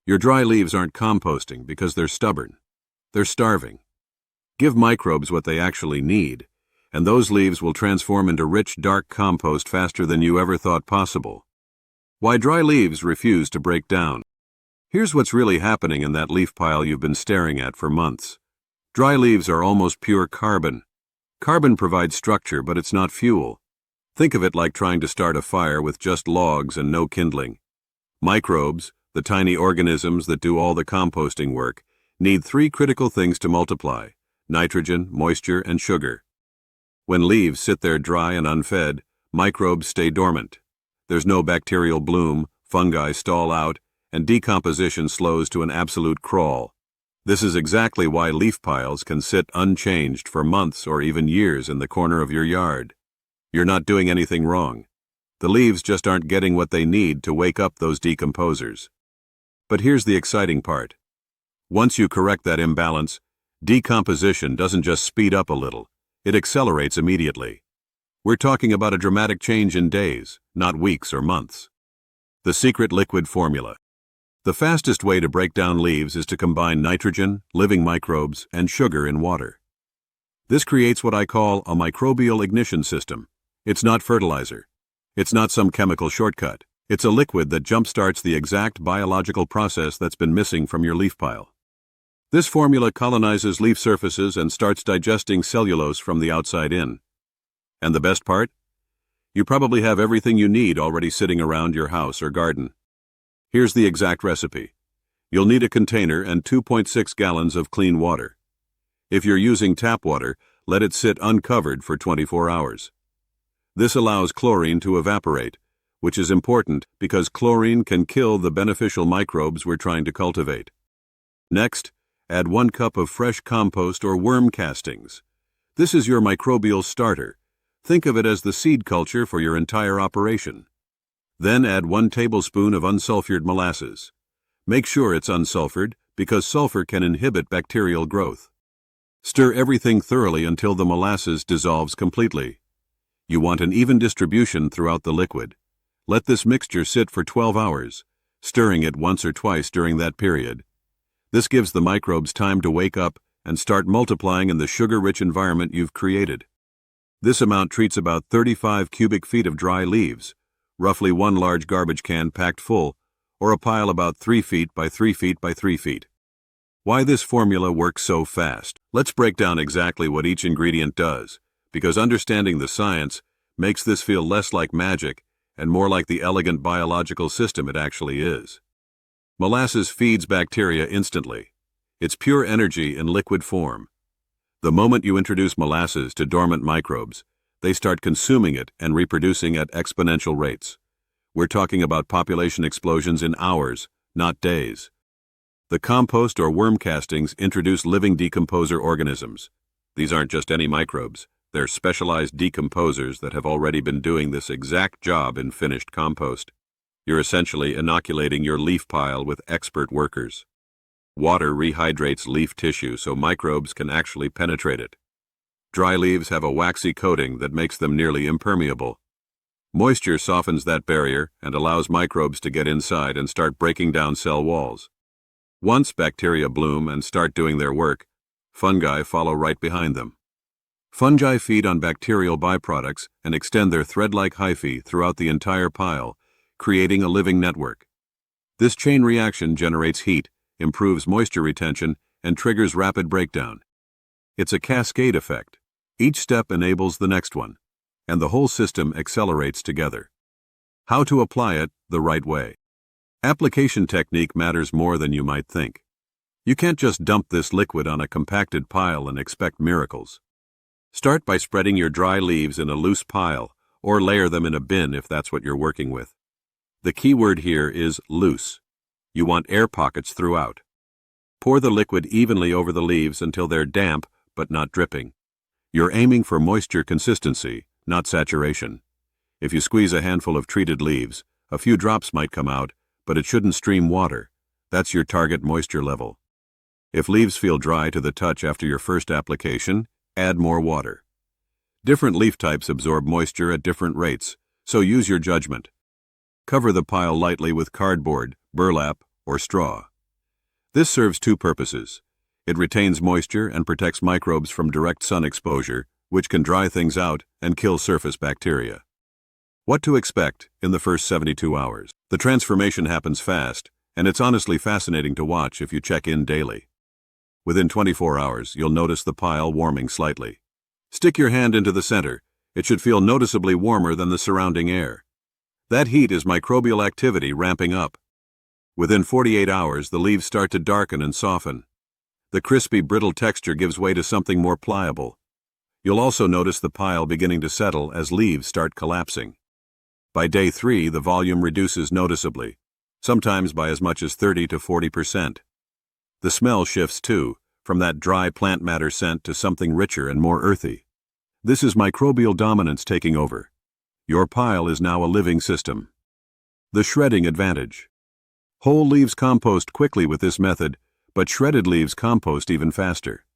Your dry leaves aren't composting because they're stubborn. They're starving. Give microbes what they actually need, and those leaves will transform into rich, dark compost faster than you ever thought possible. Why dry leaves refuse to break down. Here's what's really happening in that leaf pile you've been staring at for months. Dry leaves are almost pure carbon. Carbon provides structure, but it's not fuel. Think of it like trying to start a fire with just logs and no kindling. Microbes, the tiny organisms that do all the composting work, need three critical things to multiply: nitrogen, moisture, and sugar. When leaves sit there dry and unfed, microbes stay dormant. There's no bacterial bloom, fungi stall out, and decomposition slows to an absolute crawl. This is exactly why leaf piles can sit unchanged for months or even years in the corner of your yard. You're not doing anything wrong. The leaves just aren't getting what they need to wake up those decomposers. But here's the exciting part. Once you correct that imbalance, decomposition doesn't just speed up a little, it accelerates immediately. We're talking about a dramatic change in days, not weeks or months. The secret liquid formula. The fastest way to break down leaves is to combine nitrogen, living microbes, and sugar in water. This creates what I call a microbial ignition system. It's not fertilizer. It's not some chemical shortcut. It's a liquid that jumpstarts the exact biological process that's been missing from your leaf pile. This formula colonizes leaf surfaces and starts digesting cellulose from the outside in. And the best part? You probably have everything you need already sitting around your house or garden. Here's the exact recipe. You'll need a container and 2.6 gallons of clean water. If you're using tap water, let it sit uncovered for 24 hours. This allows chlorine to evaporate, which is important because chlorine can kill the beneficial microbes we're trying to cultivate. Next, add 1 cup of fresh compost or worm castings. This is your microbial starter. Think of it as the seed culture for your entire operation. Then add 1 tablespoon of unsulfured molasses. Make sure it's unsulfured because sulfur can inhibit bacterial growth. Stir everything thoroughly until the molasses dissolves completely. You want an even distribution throughout the liquid. Let this mixture sit for 12 hours, stirring it once or twice during that period. This gives the microbes time to wake up and start multiplying in the sugar-rich environment you've created. This amount treats about 35 cubic feet of dry leaves, roughly 1 large garbage can packed full, or a pile about 3 feet by 3 feet by 3 feet. Why this formula works so fast? Let's break down exactly what each ingredient does, because understanding the science makes this feel less like magic and more like the elegant biological system it actually is. Molasses feeds bacteria instantly. It's pure energy in liquid form. The moment you introduce molasses to dormant microbes, they start consuming it and reproducing at exponential rates. We're talking about population explosions in hours, not days. The compost or worm castings introduce living decomposer organisms. These aren't just any microbes. They're specialized decomposers that have already been doing this exact job in finished compost. You're essentially inoculating your leaf pile with expert workers. Water rehydrates leaf tissue so microbes can actually penetrate it. Dry leaves have a waxy coating that makes them nearly impermeable. Moisture softens that barrier and allows microbes to get inside and start breaking down cell walls. Once bacteria bloom and start doing their work, fungi follow right behind them. Fungi feed on bacterial byproducts and extend their thread-like hyphae throughout the entire pile, creating a living network. This chain reaction generates heat, improves moisture retention, and triggers rapid breakdown. It's a cascade effect. Each step enables the next one, and the whole system accelerates together. How to apply it the right way. Application technique matters more than you might think. You can't just dump this liquid on a compacted pile and expect miracles. Start by spreading your dry leaves in a loose pile, or layer them in a bin if that's what you're working with. The key word here is loose. You want air pockets throughout. Pour the liquid evenly over the leaves until they're damp but not dripping. You're aiming for moisture consistency, not saturation. If you squeeze a handful of treated leaves, a few drops might come out, but it shouldn't stream water. That's your target moisture level. If leaves feel dry to the touch after your first application, add more water. Different leaf types absorb moisture at different rates, so use your judgment. Cover the pile lightly with cardboard, burlap, or straw. This serves two purposes. It retains moisture and protects microbes from direct sun exposure, which can dry things out and kill surface bacteria. What to expect in the first 72 hours? The transformation happens fast, and it's honestly fascinating to watch if you check in daily. Within 24 hours, you'll notice the pile warming slightly. Stick your hand into the center. It should feel noticeably warmer than the surrounding air. That heat is microbial activity ramping up. Within 48 hours, the leaves start to darken and soften. The crispy, brittle texture gives way to something more pliable. You'll also notice the pile beginning to settle as leaves start collapsing. By day 3, the volume reduces noticeably, sometimes by as much as 30 to 40%. The smell shifts too, from that dry plant matter scent to something richer and more earthy. This is microbial dominance taking over. Your pile is now a living system. The shredding advantage. Whole leaves compost quickly with this method, but shredded leaves compost even faster.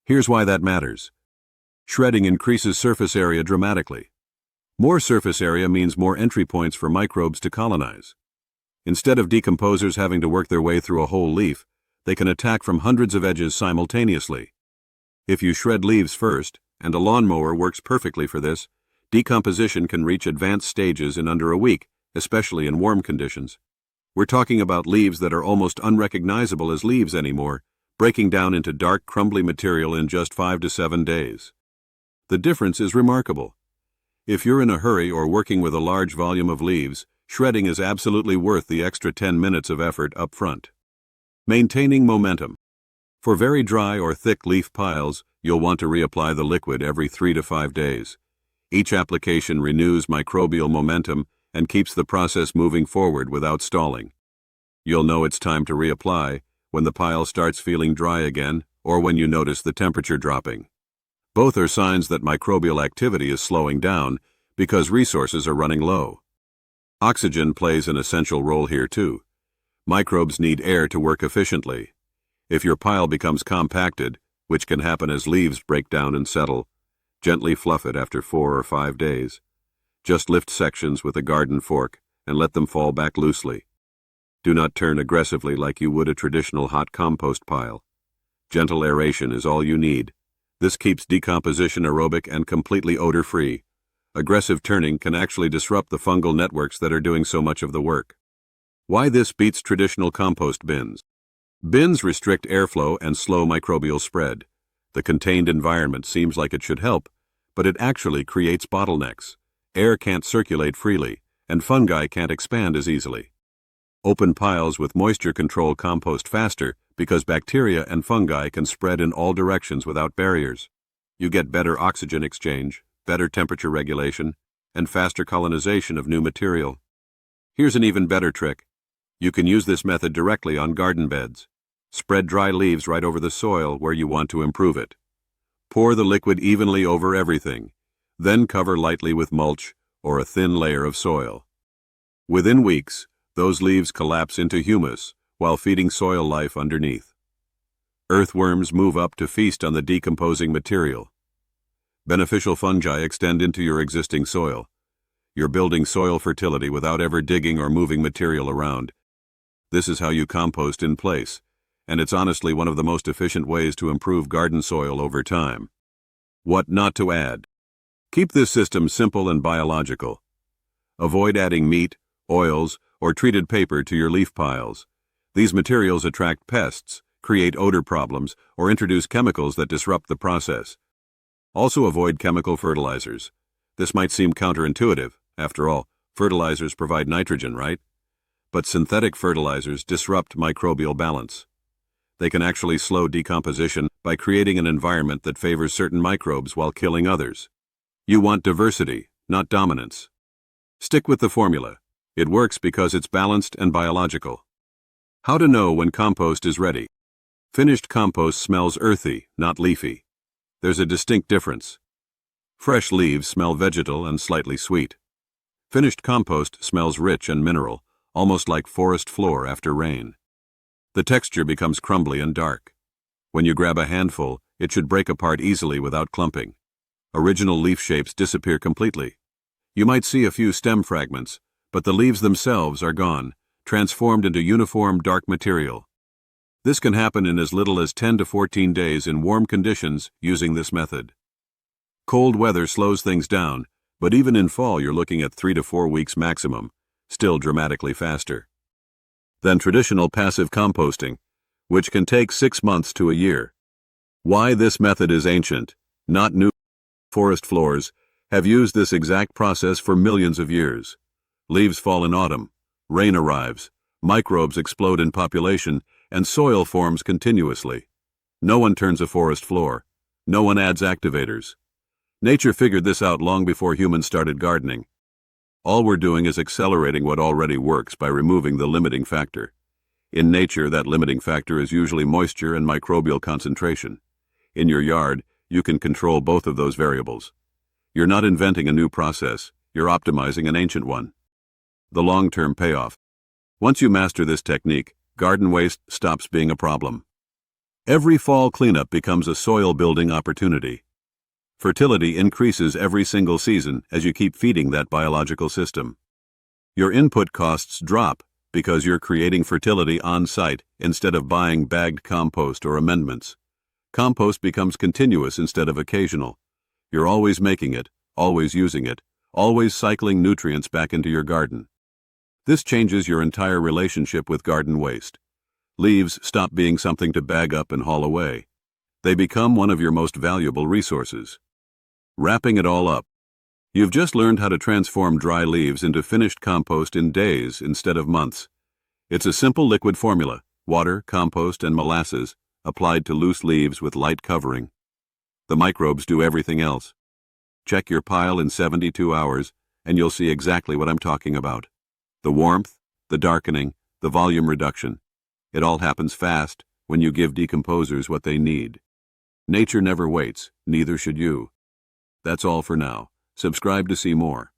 Here's why that matters. Shredding increases surface area dramatically. More surface area means more entry points for microbes to colonize. Instead of decomposers having to work their way through a whole leaf, they can attack from hundreds of edges simultaneously. If you shred leaves first, and a lawnmower works perfectly for this, decomposition can reach advanced stages in under a week, especially in warm conditions. We're talking about leaves that are almost unrecognizable as leaves anymore, breaking down into dark, crumbly material in just 5 to 7 days. The difference is remarkable. If you're in a hurry or working with a large volume of leaves, shredding is absolutely worth the extra 10 minutes of effort up front. Maintaining momentum. For very dry or thick leaf piles, you'll want to reapply the liquid every 3 to 5 days. Each application renews microbial momentum and keeps the process moving forward without stalling. You'll know it's time to reapply when the pile starts feeling dry again or when you notice the temperature dropping. Both are signs that microbial activity is slowing down because resources are running low. Oxygen plays an essential role here too. Microbes need air to work efficiently. If your pile becomes compacted, which can happen as leaves break down and settle, gently fluff it after 4 or 5 days. Just lift sections with a garden fork and let them fall back loosely. Do not turn aggressively like you would a traditional hot compost pile. Gentle aeration is all you need. This keeps decomposition aerobic and completely odor-free. Aggressive turning can actually disrupt the fungal networks that are doing so much of the work. Why this beats traditional compost bins? Bins restrict airflow and slow microbial spread. The contained environment seems like it should help, but it actually creates bottlenecks. Air can't circulate freely, and fungi can't expand as easily. Open piles with moisture control compost faster because bacteria and fungi can spread in all directions without barriers. You get better oxygen exchange, better temperature regulation, and faster colonization of new material. Here's an even better trick. You can use this method directly on garden beds. Spread dry leaves right over the soil where you want to improve it. Pour the liquid evenly over everything, then cover lightly with mulch or a thin layer of soil. Within weeks, those leaves collapse into humus while feeding soil life underneath. Earthworms move up to feast on the decomposing material. Beneficial fungi extend into your existing soil. You're building soil fertility without ever digging or moving material around. This is how you compost in place, and it's honestly one of the most efficient ways to improve garden soil over time. What not to add? Keep this system simple and biological. Avoid adding meat, oils, or treated paper to your leaf piles. These materials attract pests, create odor problems, or introduce chemicals that disrupt the process. Also avoid chemical fertilizers. This might seem counterintuitive. After all, fertilizers provide nitrogen, right? But synthetic fertilizers disrupt microbial balance. They can actually slow decomposition by creating an environment that favors certain microbes while killing others. You want diversity, not dominance. Stick with the formula. It works because it's balanced and biological. How to know when compost is ready? Finished compost smells earthy, not leafy. There's a distinct difference. Fresh leaves smell vegetal and slightly sweet. Finished compost smells rich and mineral, almost like forest floor after rain. The texture becomes crumbly and dark. When you grab a handful, it should break apart easily without clumping. Original leaf shapes disappear completely. You might see a few stem fragments, but the leaves themselves are gone, transformed into uniform dark material. This can happen in as little as 10 to 14 days in warm conditions using this method. Cold weather slows things down, but even in fall you're looking at 3 to 4 weeks maximum, still dramatically faster than traditional passive composting, which can take 6 months to a year. Why this method is ancient, not new. Forest floors have used this exact process for millions of years. Leaves fall in autumn, rain arrives, microbes explode in population, and soil forms continuously. No one turns a forest floor. No one adds activators. Nature figured this out long before humans started gardening. All we're doing is accelerating what already works by removing the limiting factor. In nature, that limiting factor is usually moisture and microbial concentration. In your yard, you can control both of those variables. You're not inventing a new process, you're optimizing an ancient one. The long-term payoff. Once you master this technique, garden waste stops being a problem. Every fall cleanup becomes a soil-building opportunity. Fertility increases every single season as you keep feeding that biological system. Your input costs drop because you're creating fertility on-site instead of buying bagged compost or amendments. Compost becomes continuous instead of occasional. You're always making it, always using it, always cycling nutrients back into your garden. This changes your entire relationship with garden waste. Leaves stop being something to bag up and haul away. They become one of your most valuable resources. Wrapping it all up. You've just learned how to transform dry leaves into finished compost in days instead of months. It's a simple liquid formula: water, compost, and molasses, applied to loose leaves with light covering. The microbes do everything else. Check your pile in 72 hours, and you'll see exactly what I'm talking about. The warmth, the darkening, the volume reduction. It all happens fast when you give decomposers what they need. Nature never waits, neither should you. That's all for now. Subscribe to see more.